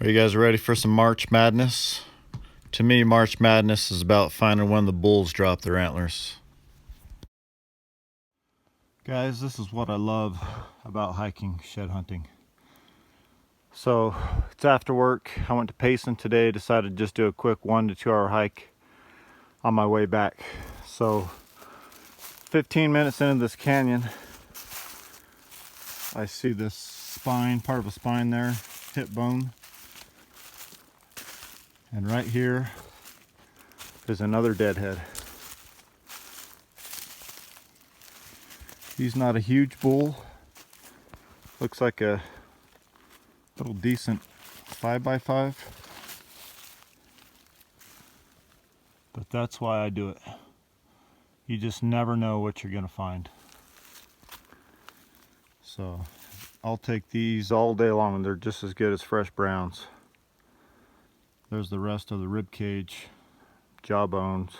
Are you guys ready for some March Madness? To me, March Madness is about finding when the bulls drop their antlers. Guys, this is what I love about hiking, shed hunting. So, it's after work. I went to Payson today, decided to just do a quick 1 to 2 hour hike on my way back. So, 15 minutes into this canyon, I see this spine, part of a spine there, hip bone. And right here is another deadhead. He's not a huge bull. Looks like a little decent 5x5. But that's why I do it. You just never know what you're gonna find. So I'll take these all day long, and they're just as good as fresh browns. There's the rest of the rib cage, jaw bones.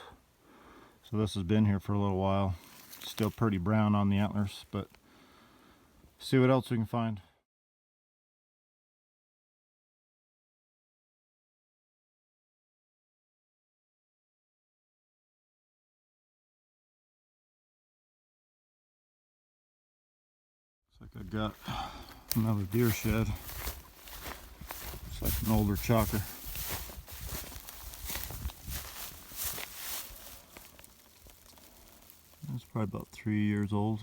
So this has been here for a little while. Still pretty brown on the antlers, but see what else we can find. Looks like I got another deer shed. It's like an older chalker. It's probably about 3 years old.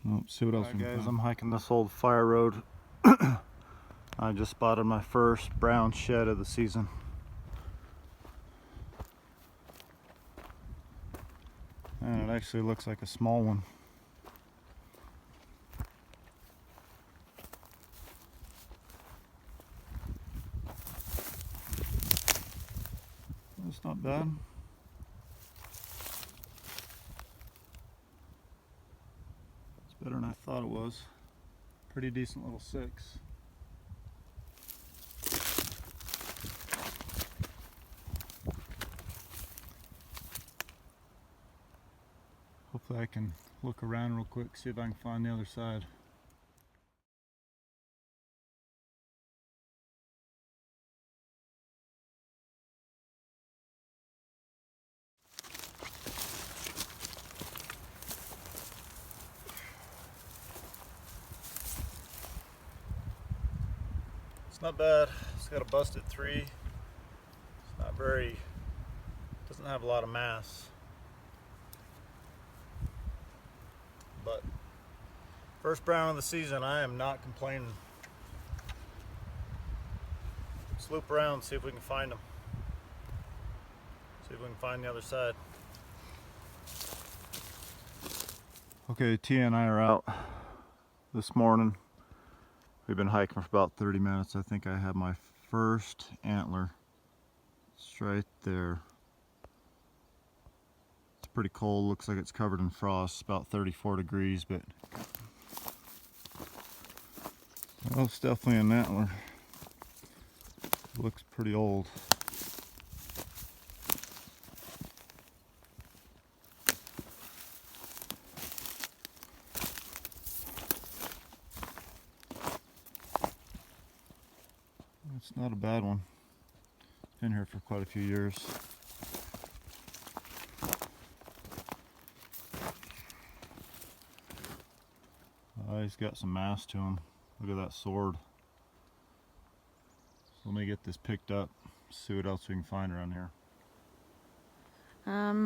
Oh, see what else we can find. Guys, I'm hiking this old fire road. I just spotted my first brown shed of the season. And it actually looks like a small one. That's not bad. It's better than I thought it was. Pretty decent little 6. Hopefully I can look around real quick, see if I can find the other side. It's not bad. It's got a busted 3. It's not very, doesn't have a lot of mass. But first brown of the season, I am not complaining. Let's loop around, see if we can find them. See if we can find the other side. Okay, Tia and I are out this morning. We've been hiking for about 30 minutes. I think I have my first antler. It's right there. It's pretty cold. Looks like it's covered in frost. About 34 degrees, but well, it's definitely an antler. Looks pretty old. It's not a bad one. It's been here for quite a few years. He's got some mass to him. Look at that sword. So let me get this picked up, see what else we can find around here.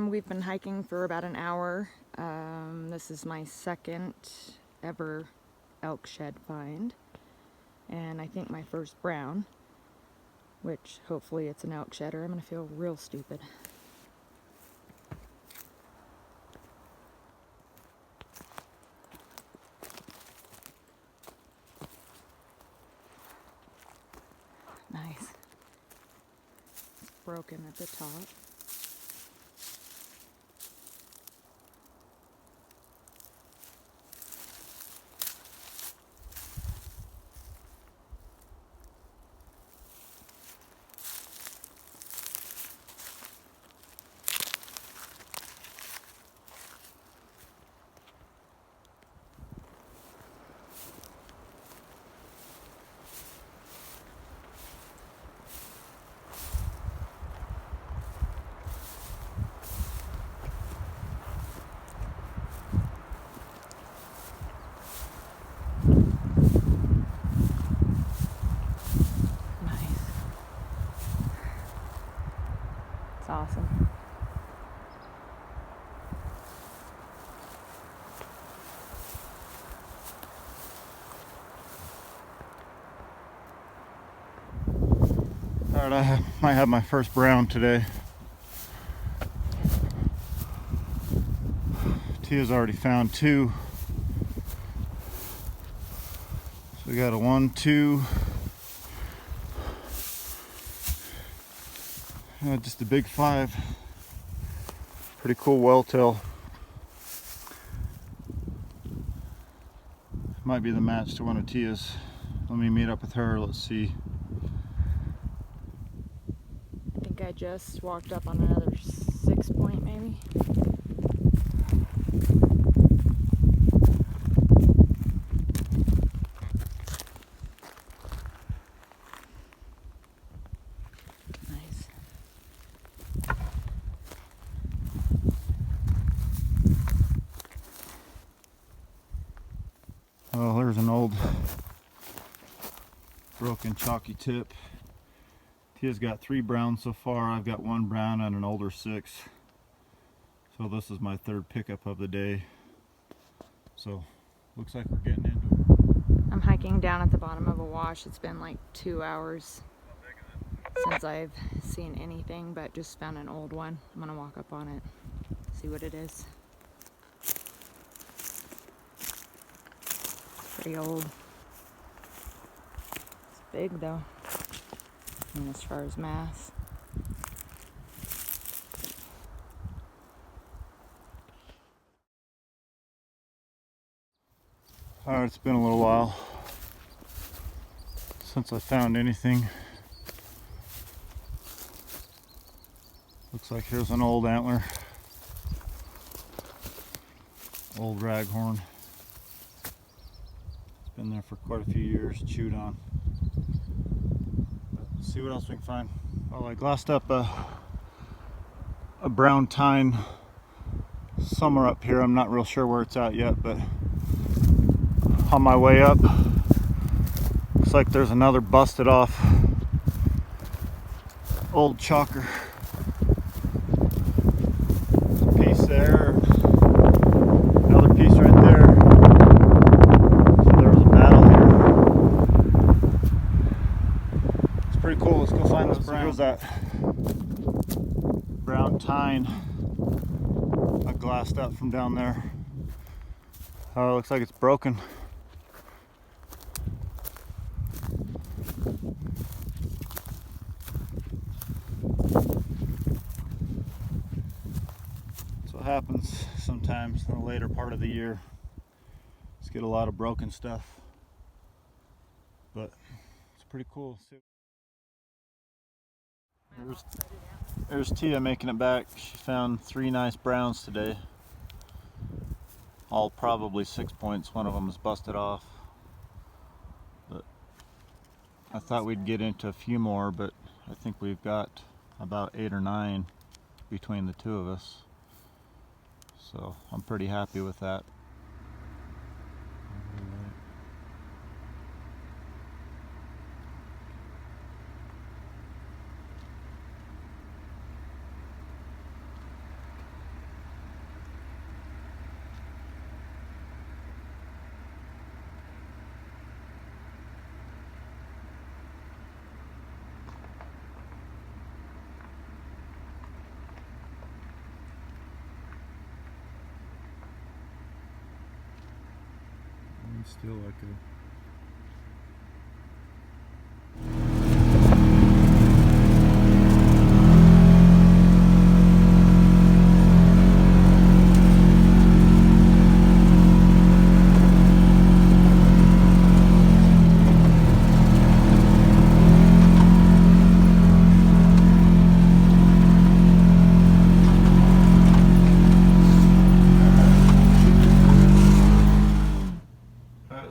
We've been hiking for about an hour. This is my second ever elk shed find, and I think my first brown, which hopefully it's an elk shed or I'm gonna feel real stupid. Nice. It's broken at the top. Awesome. All right, might have my first brown today. Tia's already found 2. So we got a 1, 2. Just a big 5. Pretty cool welltail. Might be the match to one of Tia's. Let me meet up with her. Let's see. I think I just walked up on another 6 point maybe. Nice. Oh, there's an old broken chalky tip. Tia's got 3 browns so far. I've got 1 brown and an older 6. So this is my 3rd pickup of the day. So looks like we're getting into it. I'm hiking down at the bottom of a wash. It's been like 2 hours since I've seen anything, but just found an old one. I'm gonna walk up on it, see what it is. Pretty old. It's big though. And as far as mass. Alright, it's been a little while since I found anything. Looks like here's an old antler. Old raghorn. It's been there for quite a few years, chewed on. Let's see what else we can find. Well, I glassed up a brown tine somewhere up here. I'm not real sure where it's at yet, but on my way up, looks like there's another busted off old chalker. There's a piece there, another piece right there. So there was a battle here. It's pretty cool. Let's go find this brown. Here's that brown tine I glassed up from down there. Oh, it looks like it's broken. That's what happens sometimes in the later part of the year. Just get a lot of broken stuff. But it's pretty cool. There's Tia making it back. She found 3 nice browns today. All probably 6 points. One of them is busted off. But I thought we'd get into a few more, but I think we've got about 8 or 9 between the 2 of us. So I'm pretty happy with that. Still like a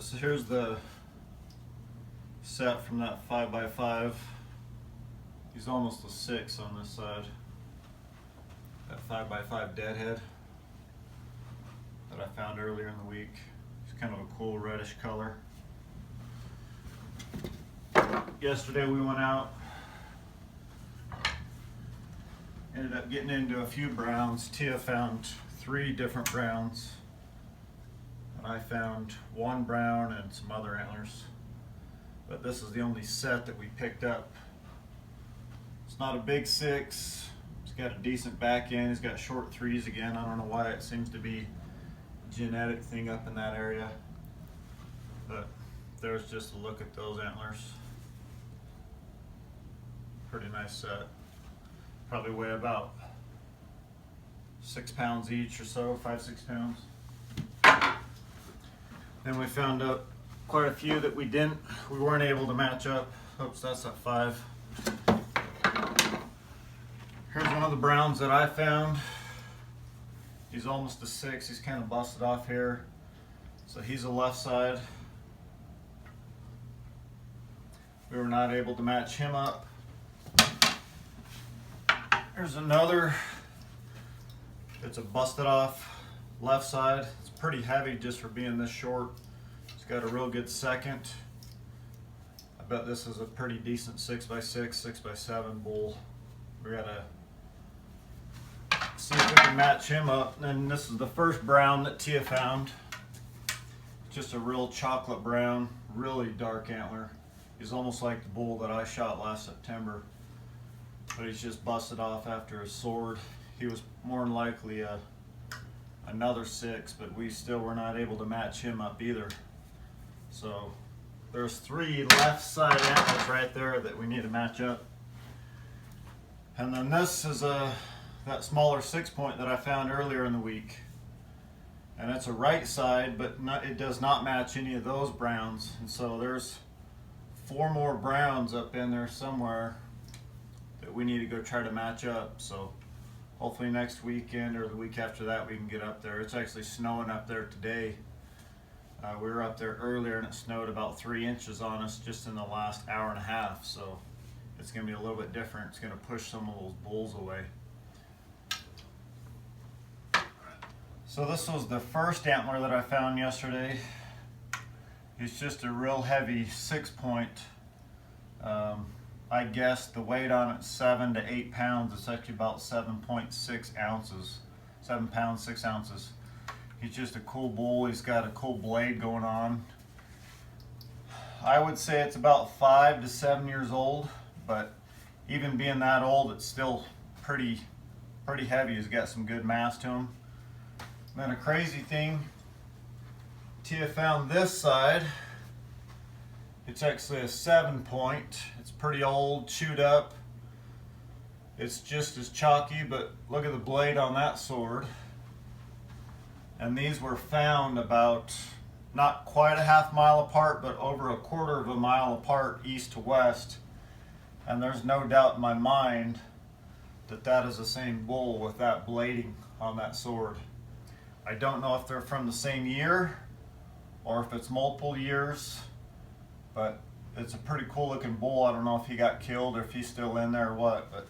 so here's the set from that 5x5. He's almost a 6 on this side. That 5x5 deadhead that I found earlier in the week. It's kind of a cool reddish color. Yesterday we went out Ended up getting into a few browns. Tia found 3 different browns. And I found 1 brown and some other antlers. But this is the only set that we picked up. It's not a big 6. It's got a decent back end. It's got short 3s again. I don't know why. It seems to be a genetic thing up in that area. But there's just a look at those antlers. Pretty nice set. Probably weigh about 6 pounds each or so, 5-6 pounds. Then we found out quite a few that we weren't able to match up. Oops, that's at 5. Here's one of the browns that I found. He's almost a 6. He's kind of busted off here. So he's a left side. We were not able to match him up. Here's another. It's a busted off left side. It's pretty heavy just for being this short. It's got a real good second. I bet this is a pretty decent 6x6, 6x7 bull. We gotta see if we can match him up. And this is the first brown that Tia found. Just a real chocolate brown, really dark antler. He's almost like the bull that I shot last September, but he's just busted off after his sword. He was more than likely another 6, but we still were not able to match him up either. So there's 3 left side antlers right there that we need to match up. And then this is that smaller 6-point that I found earlier in the week. And it's a right side, but it does not match any of those browns. And so there's 4 more browns up in there somewhere that we need to go try to match up. So hopefully next weekend or the week after that we can get up there. It's actually snowing up there today. We were up there earlier and it snowed about 3 inches on us just in the last hour and a half. So it's going to be a little bit different. It's going to push some of those bulls away. So this was the first antler that I found yesterday. He's just a real heavy 6-point. I guess the weight on it's 7 to 8 pounds. It's actually about 7.6 ounces. 7 pounds, 6 ounces. He's just a cool bull. He's got a cool blade going on. I would say it's about 5 to 7 years old, but even being that old, it's still pretty heavy. He's got some good mass to him. And then a crazy thing, Tia found this side. It's actually a 7-point. It's pretty old, chewed up. It's just as chalky, but look at the blade on that sword. And these were found about not quite a half mile apart, but over a quarter of a mile apart, east to west. And there's no doubt in my mind that that is the same bull with that blading on that sword. I don't know if they're from the same year or if it's multiple years, but it's a pretty cool looking bull. I don't know if he got killed or if he's still in there or what, but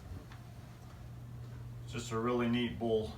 it's just a really neat bull.